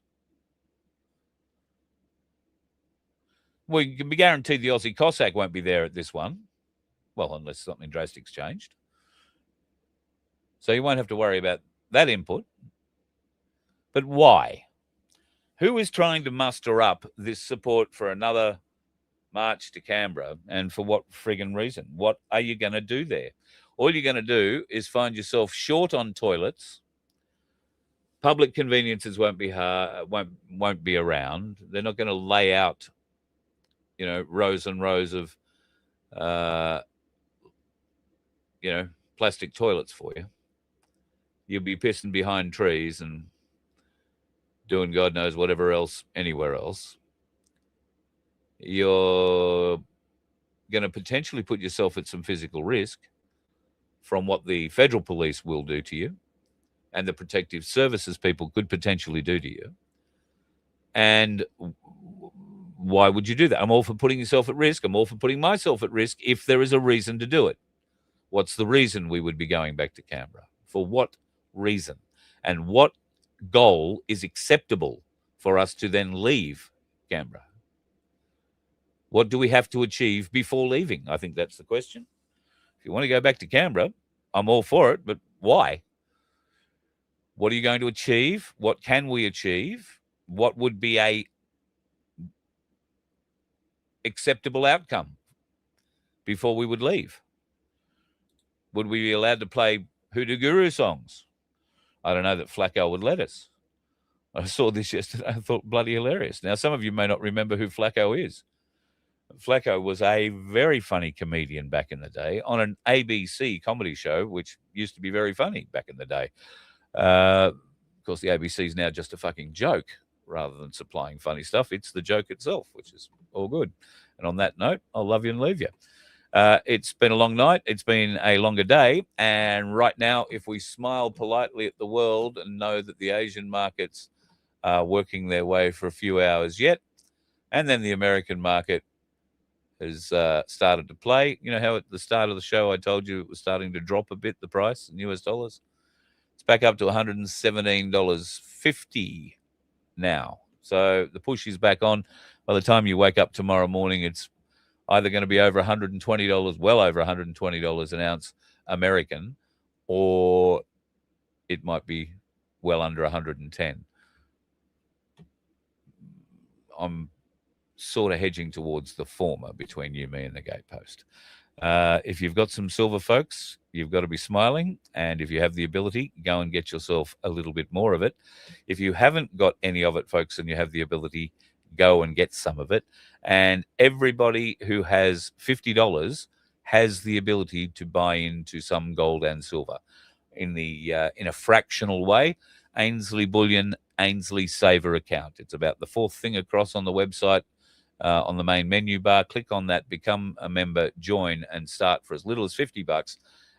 We can be guaranteed the Aussie Cossack won't be there at this one. Well, unless something drastic's changed. So you won't have to worry about that input. But why? Who is trying to muster up this support for another march to Canberra, and for what friggin' reason? What are you going to do there? All you're going to do is find yourself short on toilets. Public conveniences won't be around. They're not going to lay out, rows and rows of, plastic toilets for you. You'll be pissing behind trees and doing God knows whatever else anywhere else. You're going to potentially put yourself at some physical risk from what the federal police will do to you and the protective services people could potentially do to you. And why would you do that? I'm all for putting yourself at risk. I'm all for putting myself at risk if there is a reason to do it. What's the reason we would be going back to Canberra? For what reason? And what goal is acceptable for us to then leave Canberra? What do we have to achieve before leaving? I think that's the question. If you want to go back to Canberra, I'm all for it, but why? What are you going to achieve? What can we achieve? What would be a acceptable outcome before we would leave? Would we be allowed to play Hoodoo Guru songs? I don't know that Flacco would let us. I saw this yesterday. I thought bloody hilarious. Now, some of you may not remember who Flacco is. Flacco was a very funny comedian back in the day on an ABC comedy show, which used to be very funny back in the day. Of course, the ABC is now just a fucking joke rather than supplying funny stuff. It's the joke itself, which is all good. And on that note, I'll love you and leave you. It's been a long night. It's been a longer day. And right now, if we smile politely at the world and know that the Asian markets are working their way for a few hours yet, and then the American market has started to play. You know how at the start of the show I told you it was starting to drop a bit, the price in US dollars? It's back up to $117.50 now. So the push is back on. By the time you wake up tomorrow morning, it's either going to be over $120, well over $120 an ounce American, or it might be well under 110. I'm sort of hedging towards the former between you, me, and the gatepost. If you've got some silver, folks, you've got to be smiling. And if you have the ability, go and get yourself a little bit more of it. If you haven't got any of it, folks, and you have the ability, go and get some of it. And everybody who has $50 has the ability to buy into some gold and silver in a fractional way. Ainslie Bullion, Ainslie Saver account. It's about the fourth thing across on the website. On the main menu bar, click on that, become a member, join, and start for as little as $50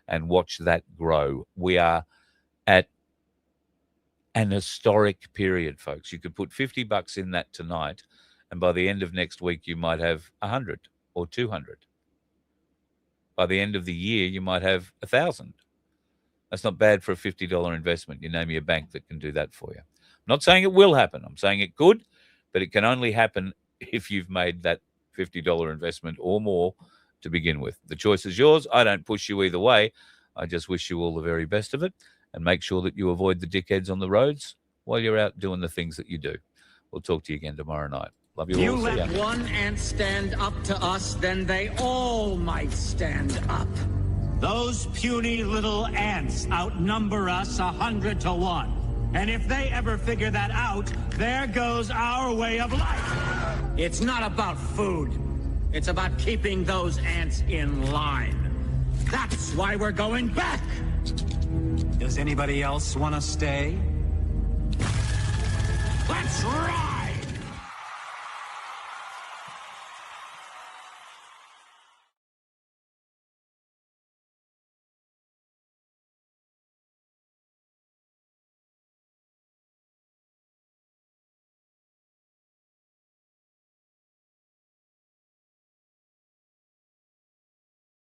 and watch that grow. We are at an historic period, folks. You could put $50 in that tonight, and by the end of next week, you might have 100 or 200. By the end of the year, you might have 1,000. That's not bad for a $50 investment. You name me a bank that can do that for you. I'm not saying it will happen. I'm saying it could, but it can only happen if you've made that $50 investment or more to begin with. The choice is yours. I don't push you either way. I just wish you all the very best of it, and make sure that you avoid the dickheads on the roads while you're out doing the things that you do. We'll talk to you again tomorrow night. Love you all. You let one ant stand up to us, then they all might stand up. Those puny little ants outnumber us 100 to 1. And if they ever figure that out, there goes our way of life. It's not about food. It's about keeping those ants in line. That's why we're going back. Does anybody else want to stay? Let's rock!